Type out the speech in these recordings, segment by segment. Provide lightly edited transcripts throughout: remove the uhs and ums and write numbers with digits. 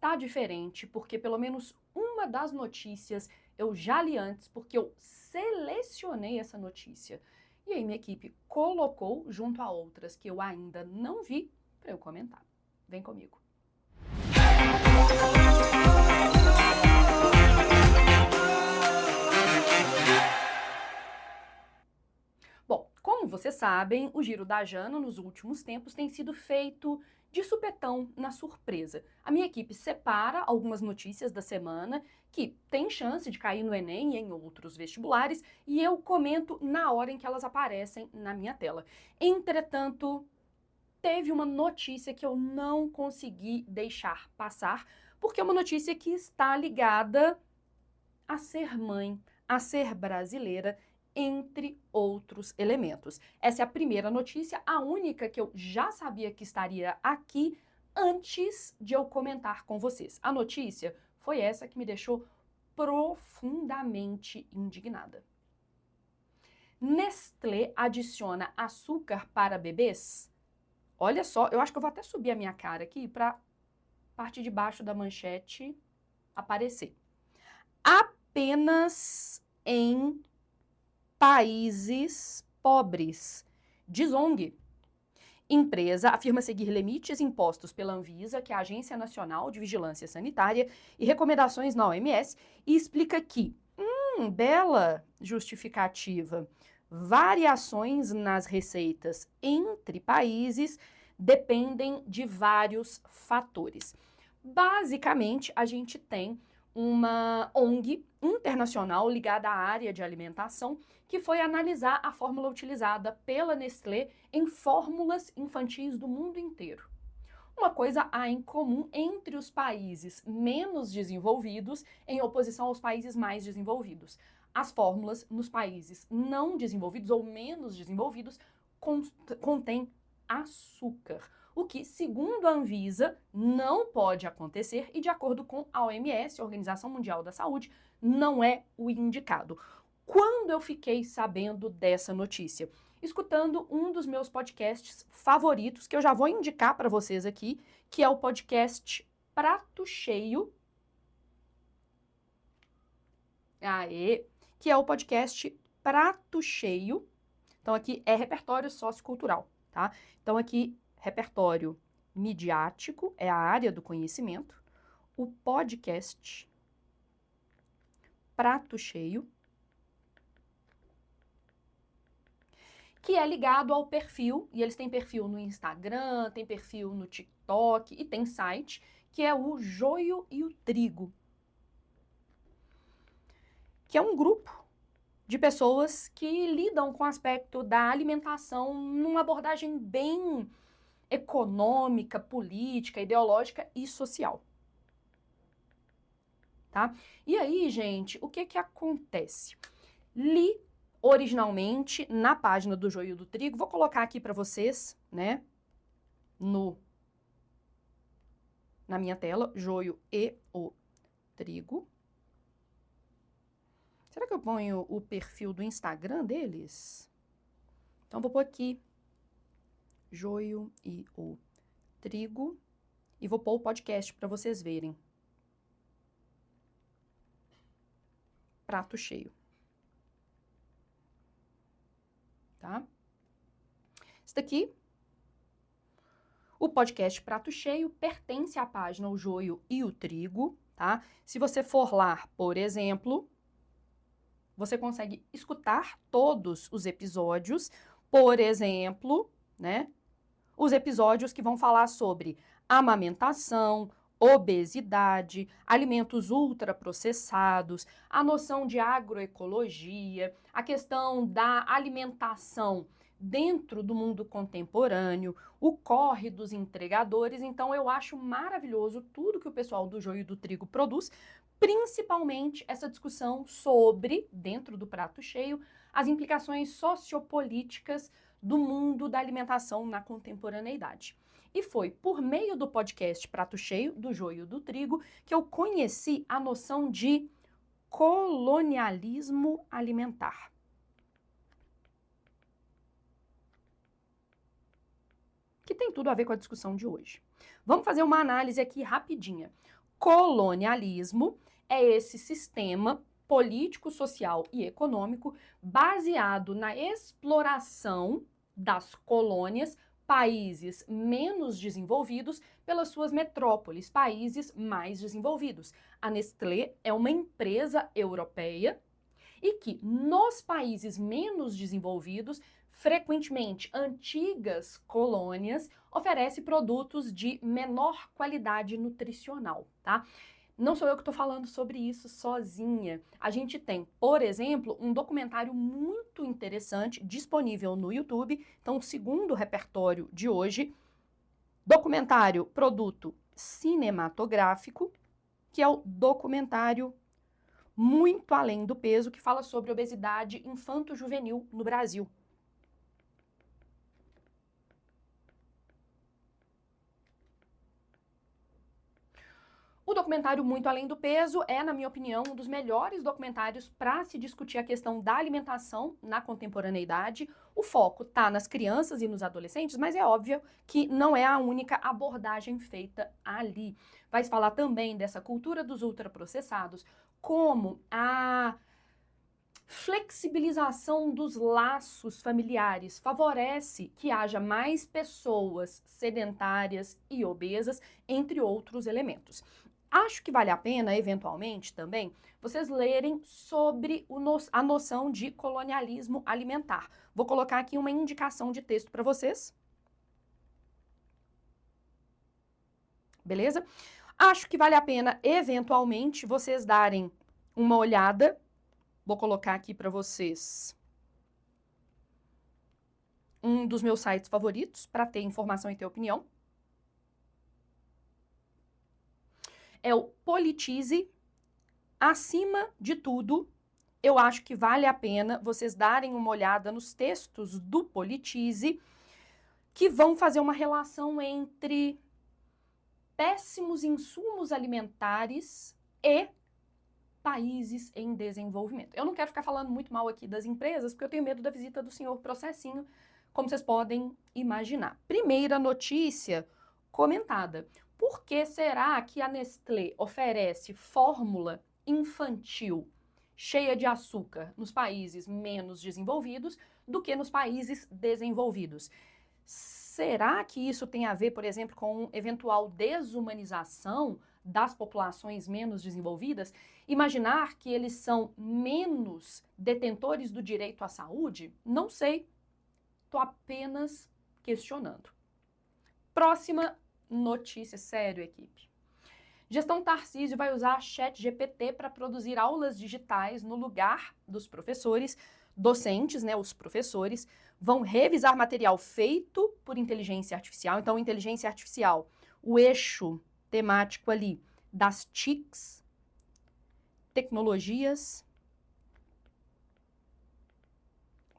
tá diferente, porque pelo menos uma das notícias eu já li antes, porque eu selecionei essa notícia. E aí minha equipe colocou junto a outras que eu ainda não vi para eu comentar. Vem comigo. Bom, como vocês sabem, o Giro da Jana nos últimos tempos tem sido feito de supetão, na surpresa. A minha equipe separa algumas notícias da semana que têm chance de cair no Enem e em outros vestibulares e eu comento na hora em que elas aparecem na minha tela. Entretanto, teve uma notícia que eu não consegui deixar passar, porque é uma notícia que está ligada a ser mãe, a ser brasileira, entre outros elementos. Essa é a primeira notícia, a única que eu já sabia que estaria aqui antes de eu comentar com vocês. A notícia foi essa que me deixou profundamente indignada. Nestlé adiciona açúcar para bebês? Olha só, eu acho que eu vou até subir a minha cara aqui para a parte de baixo da manchete aparecer. Apenas em países pobres. Diz ONG. Empresa afirma seguir limites impostos pela Anvisa, que é a Agência Nacional de Vigilância Sanitária, e recomendações na OMS, e explica que, bela justificativa, variações nas receitas entre países dependem de vários fatores. Basicamente, a gente tem uma ONG internacional ligada à área de alimentação que foi analisar a fórmula utilizada pela Nestlé em fórmulas infantis do mundo inteiro. Uma coisa há em comum entre os países menos desenvolvidos em oposição aos países mais desenvolvidos. As fórmulas nos países não desenvolvidos ou menos desenvolvidos contêm açúcar, o que, segundo a Anvisa, não pode acontecer e, de acordo com a OMS, a Organização Mundial da Saúde, não é o indicado. Quando eu fiquei sabendo dessa notícia? Escutando um dos meus podcasts favoritos, que eu já vou indicar para vocês aqui, que é o podcast Prato Cheio. Que é o podcast Prato Cheio. Então aqui é repertório sociocultural, tá? Então aqui repertório midiático é a área do conhecimento. O podcast Prato Cheio, que é ligado ao perfil, e eles têm perfil no Instagram, tem perfil no TikTok e tem site, que é o Joio e o Trigo, que é um grupo de pessoas que lidam com o aspecto da alimentação numa abordagem bem econômica, política, ideológica e social. Tá? E aí, gente, o que acontece? Li originalmente na página do Joio do Trigo, vou colocar aqui para vocês, né, na minha tela, Joio e o Trigo. Será que eu ponho o perfil do Instagram deles? Então, vou pôr aqui, Joio e o Trigo, e vou pôr o podcast para vocês verem. Prato Cheio. Tá? Esse daqui, o podcast Prato Cheio, pertence à página O Joio e o Trigo, tá? Se você for lá, por exemplo, você consegue escutar todos os episódios, por exemplo, né? Os episódios que vão falar sobre amamentação, obesidade, alimentos ultraprocessados, a noção de agroecologia, a questão da alimentação dentro do mundo contemporâneo, o corre dos entregadores. Então eu acho maravilhoso tudo que o pessoal do Joio e do Trigo produz, principalmente essa discussão sobre, dentro do Prato Cheio, as implicações sociopolíticas do mundo da alimentação na contemporaneidade. E foi por meio do podcast Prato Cheio, do Joio e do Trigo, que eu conheci a noção de colonialismo alimentar. Que tem tudo a ver com a discussão de hoje. Vamos fazer uma análise aqui rapidinha. colonialismo é esse sistema político, social e econômico baseado na exploração das colônias, países menos desenvolvidos, pelas suas metrópoles, países mais desenvolvidos. A Nestlé é uma empresa europeia e que, nos países menos desenvolvidos, frequentemente antigas colônias, oferece produtos de menor qualidade nutricional, tá? Não sou eu que estou falando sobre isso sozinha. A gente tem, por exemplo, um documentário muito interessante disponível no YouTube. Então, o segundo repertório de hoje, documentário produto cinematográfico, que é o documentário Muito Além do Peso, que fala sobre obesidade infanto-juvenil no Brasil. O documentário Muito Além do Peso é, na minha opinião, um dos melhores documentários para se discutir a questão da alimentação na contemporaneidade. O foco está nas crianças e nos adolescentes, mas é óbvio que não é a única abordagem feita ali. Vai se falar também dessa cultura dos ultraprocessados, como a flexibilização dos laços familiares favorece que haja mais pessoas sedentárias e obesas, entre outros elementos. Acho que vale a pena, eventualmente, também, vocês lerem sobre a noção de colonialismo alimentar. Vou colocar aqui uma indicação de texto para vocês. Beleza? Acho que vale a pena, eventualmente, vocês darem uma olhada. Vou colocar aqui para vocês um dos meus sites favoritos para ter informação e ter opinião. É o Politize. Acima de tudo, eu acho que vale a pena vocês darem uma olhada nos textos do Politize, que vão fazer uma relação entre péssimos insumos alimentares e países em desenvolvimento. Eu não quero ficar falando muito mal aqui das empresas, porque eu tenho medo da visita do senhor Processinho, como vocês podem imaginar. Primeira notícia comentada. Por que será que a Nestlé oferece fórmula infantil cheia de açúcar nos países menos desenvolvidos do que nos países desenvolvidos? Será que isso tem a ver, por exemplo, com eventual desumanização das populações menos desenvolvidas? Imaginar que eles são menos detentores do direito à saúde? Não sei. Estou apenas questionando. Próxima notícia, sério, equipe. Gestão Tarcísio vai usar ChatGPT para produzir aulas digitais no lugar dos professores. Docentes, né, os professores, vão revisar material feito por inteligência artificial. Então, inteligência artificial, o eixo temático ali das TICs, tecnologias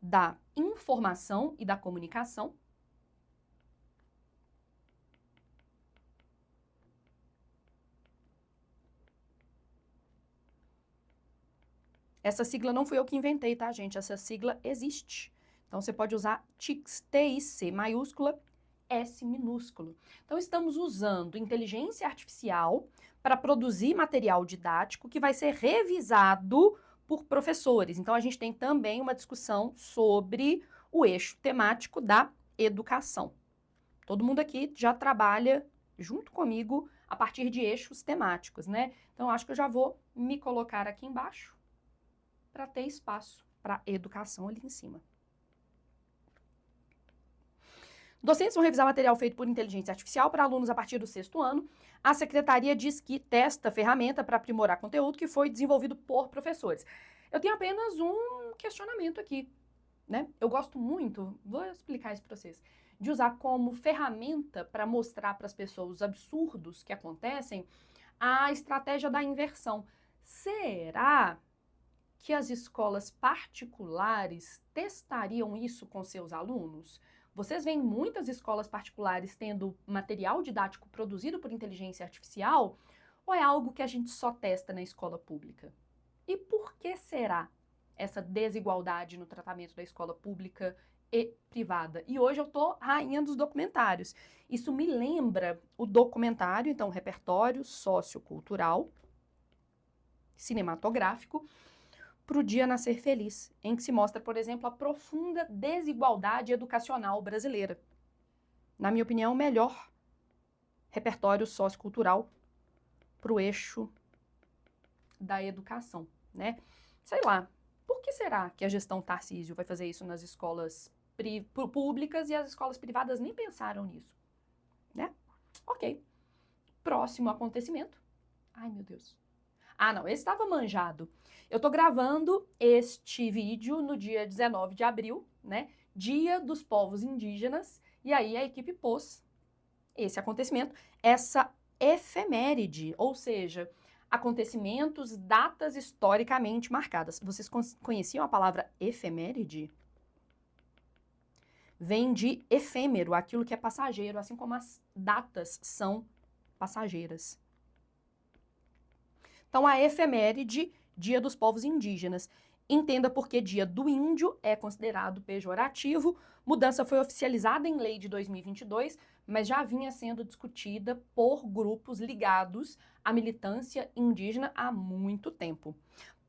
da informação e da comunicação. Essa sigla não fui eu que inventei, tá, gente? Essa sigla existe. Então, você pode usar TICs, T-I-C maiúscula, S minúsculo. Então, estamos usando inteligência artificial para produzir material didático que vai ser revisado por professores. Então, a gente tem também uma discussão sobre o eixo temático da educação. Todo mundo aqui já trabalha junto comigo a partir de eixos temáticos, né? Então, acho que eu já vou me colocar aqui embaixo para ter espaço para educação ali em cima. Docentes vão revisar material feito por inteligência artificial para alunos a partir do 6º ano. A secretaria diz que testa ferramenta para aprimorar conteúdo que foi desenvolvido por professores. Eu tenho apenas um questionamento aqui, né? Eu gosto muito, vou explicar isso para vocês, de usar como ferramenta para mostrar para as pessoas os absurdos que acontecem a estratégia da inversão. Será que as escolas particulares testariam isso com seus alunos? Vocês veem muitas escolas particulares tendo material didático produzido por inteligência artificial, ou é algo que a gente só testa na escola pública? E por que será essa desigualdade no tratamento da escola pública e privada. E hoje eu tô rainha dos documentários. Isso me lembra o documentário, então, repertório sociocultural, cinematográfico, para o Dia Nascer Feliz, em que se mostra, por exemplo, a profunda desigualdade educacional brasileira. Na minha opinião, o melhor repertório sociocultural para o eixo da educação, né? Sei lá, por que será que a gestão Tarcísio vai fazer isso nas escolas públicas e as escolas privadas nem pensaram nisso, né? Ok. Próximo acontecimento. Ai, meu Deus. Ah, não, esse estava manjado. Eu tô gravando este vídeo no dia 19 de abril, né? Dia dos Povos Indígenas, e aí a equipe pôs esse acontecimento, essa efeméride, ou seja, acontecimentos, datas historicamente marcadas. Vocês conheciam a palavra efeméride? Vem de efêmero, aquilo que é passageiro, assim como as datas são passageiras. Então, a efeméride, Dia dos Povos Indígenas. Entenda por que Dia do Índio é considerado pejorativo. Mudança foi oficializada em lei de 2022, mas já vinha sendo discutida por grupos ligados à militância indígena há muito tempo.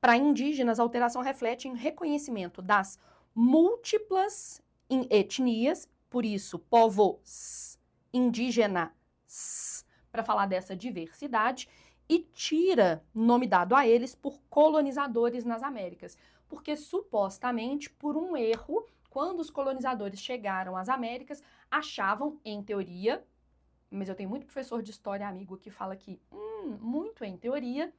Para indígenas, a alteração reflete em reconhecimento das múltiplas etnias, por isso, povos indígenas, para falar dessa diversidade, e tira nome dado a eles por colonizadores nas Américas, porque supostamente por um erro, quando os colonizadores chegaram às Américas, achavam, em teoria, mas eu tenho muito professor de história amigo que fala que, muito em teoria,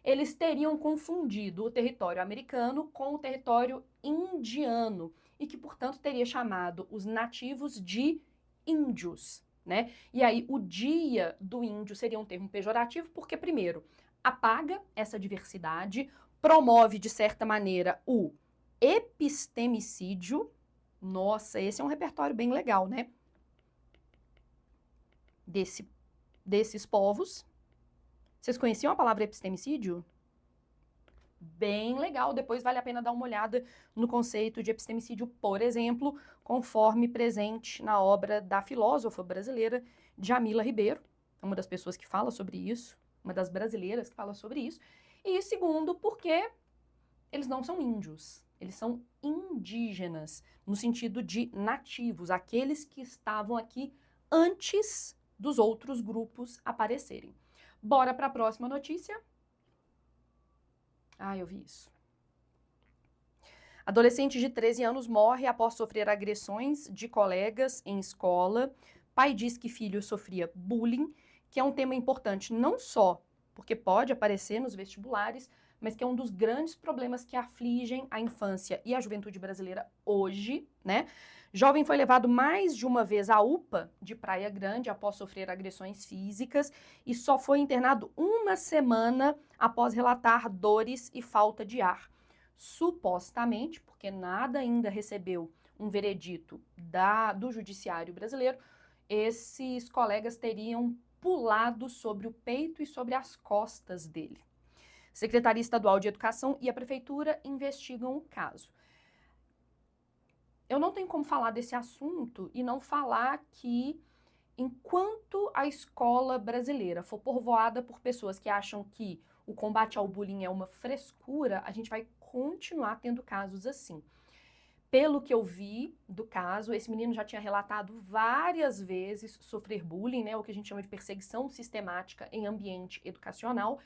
eles teriam confundido o território americano com o território indiano e que, portanto, teria chamado os nativos de índios, né? E aí o Dia do Índio seria um termo pejorativo porque, primeiro, apaga essa diversidade, promove, de certa maneira, o epistemicídio. Nossa, esse é um repertório bem legal, né? Desses povos. Vocês conheciam a palavra epistemicídio? Bem legal, depois vale a pena dar uma olhada no conceito de epistemicídio, por exemplo, conforme presente na obra da filósofa brasileira Djamila Ribeiro, uma das pessoas que fala sobre isso, uma das brasileiras que fala sobre isso, e segundo, porque eles não são índios, eles são indígenas, no sentido de nativos, aqueles que estavam aqui antes dos outros grupos aparecerem. Bora para a próxima notícia. Ah, eu vi isso. Adolescente de 13 anos morre após sofrer agressões de colegas em escola. Pai diz que filho sofria bullying, que é um tema importante não só porque pode aparecer nos vestibulares, mas que é um dos grandes problemas que afligem a infância e a juventude brasileira hoje, né? Jovem foi levado mais de uma vez à UPA de Praia Grande após sofrer agressões físicas e só foi internado uma semana após relatar dores e falta de ar. Supostamente, porque nada ainda recebeu um veredito do judiciário brasileiro, esses colegas teriam pulado sobre o peito e sobre as costas dele. Secretaria Estadual de Educação e a Prefeitura investigam o caso. Eu não tenho como falar desse assunto e não falar que, enquanto a escola brasileira for povoada por pessoas que acham que o combate ao bullying é uma frescura, a gente vai continuar tendo casos assim. Pelo que eu vi do caso, esse menino já tinha relatado várias vezes sofrer bullying, né, o que a gente chama de perseguição sistemática em ambiente educacional,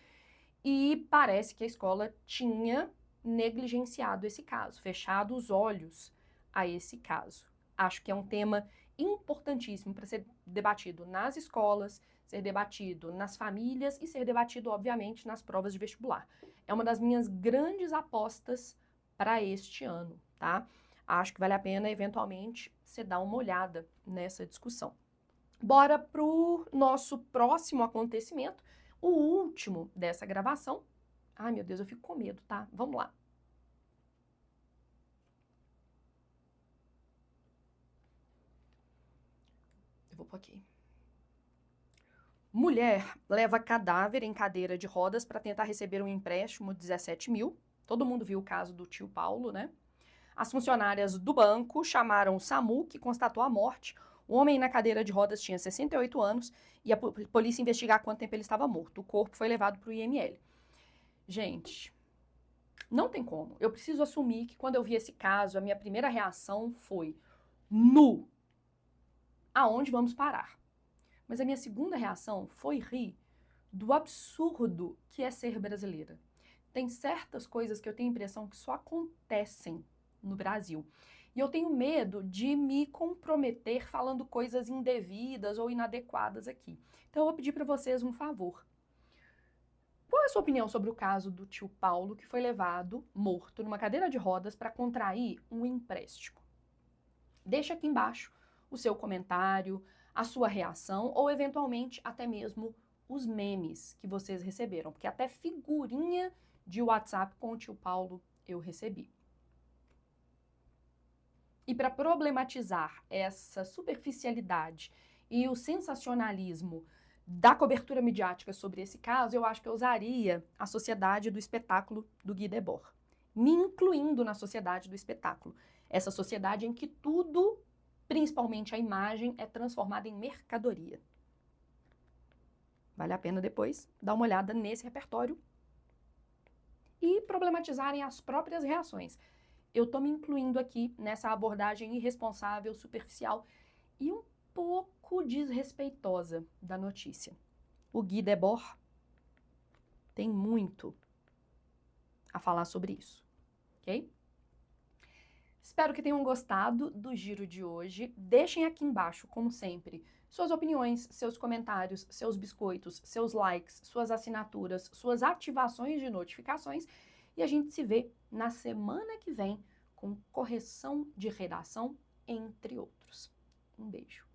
e parece que a escola tinha negligenciado esse caso, fechado os olhos a esse caso. Acho que é um tema importantíssimo para ser debatido nas escolas, ser debatido nas famílias e ser debatido, obviamente, nas provas de vestibular. É uma das minhas grandes apostas para este ano, tá? Acho que vale a pena, eventualmente, você dar uma olhada nessa discussão. Bora pro nosso próximo acontecimento, o último dessa gravação. Ai, meu Deus, eu fico com medo, tá? Vamos lá. Eu vou pôr aqui. Mulher leva cadáver em cadeira de rodas para tentar receber um empréstimo de 17 mil. Todo mundo viu o caso do tio Paulo, né? As funcionárias do banco chamaram o SAMU, que constatou a morte. O homem na cadeira de rodas tinha 68 anos e a polícia investigar quanto tempo ele estava morto. O corpo foi levado para o IML. Gente, não tem como. Eu preciso assumir que quando eu vi esse caso, a minha primeira reação foi nu. Aonde vamos parar? Mas a minha segunda reação foi rir do absurdo que é ser brasileira. Tem certas coisas que eu tenho a impressão que só acontecem no Brasil. E eu tenho medo de me comprometer falando coisas indevidas ou inadequadas aqui. Então eu vou pedir para vocês um favor. Qual é a sua opinião sobre o caso do tio Paulo, que foi levado morto numa cadeira de rodas para contrair um empréstimo? Deixa aqui embaixo o seu comentário, a sua reação ou eventualmente até mesmo os memes que vocês receberam, porque até figurinha de WhatsApp com o tio Paulo eu recebi. E para problematizar essa superficialidade e o sensacionalismo da cobertura midiática sobre esse caso, eu acho que eu usaria a Sociedade do Espetáculo do Guy Debord, me incluindo na Sociedade do Espetáculo. Essa sociedade em que tudo, principalmente a imagem, é transformada em mercadoria. Vale a pena depois dar uma olhada nesse repertório e problematizarem as próprias reações. Eu tô me incluindo aqui nessa abordagem irresponsável, superficial e um pouco desrespeitosa da notícia. O Guy Debord tem muito a falar sobre isso, ok? Espero que tenham gostado do giro de hoje. Deixem aqui embaixo, como sempre, suas opiniões, seus comentários, seus biscoitos, seus likes, suas assinaturas, suas ativações de notificações e a gente se vê na semana que vem com correção de redação, entre outros. Um beijo.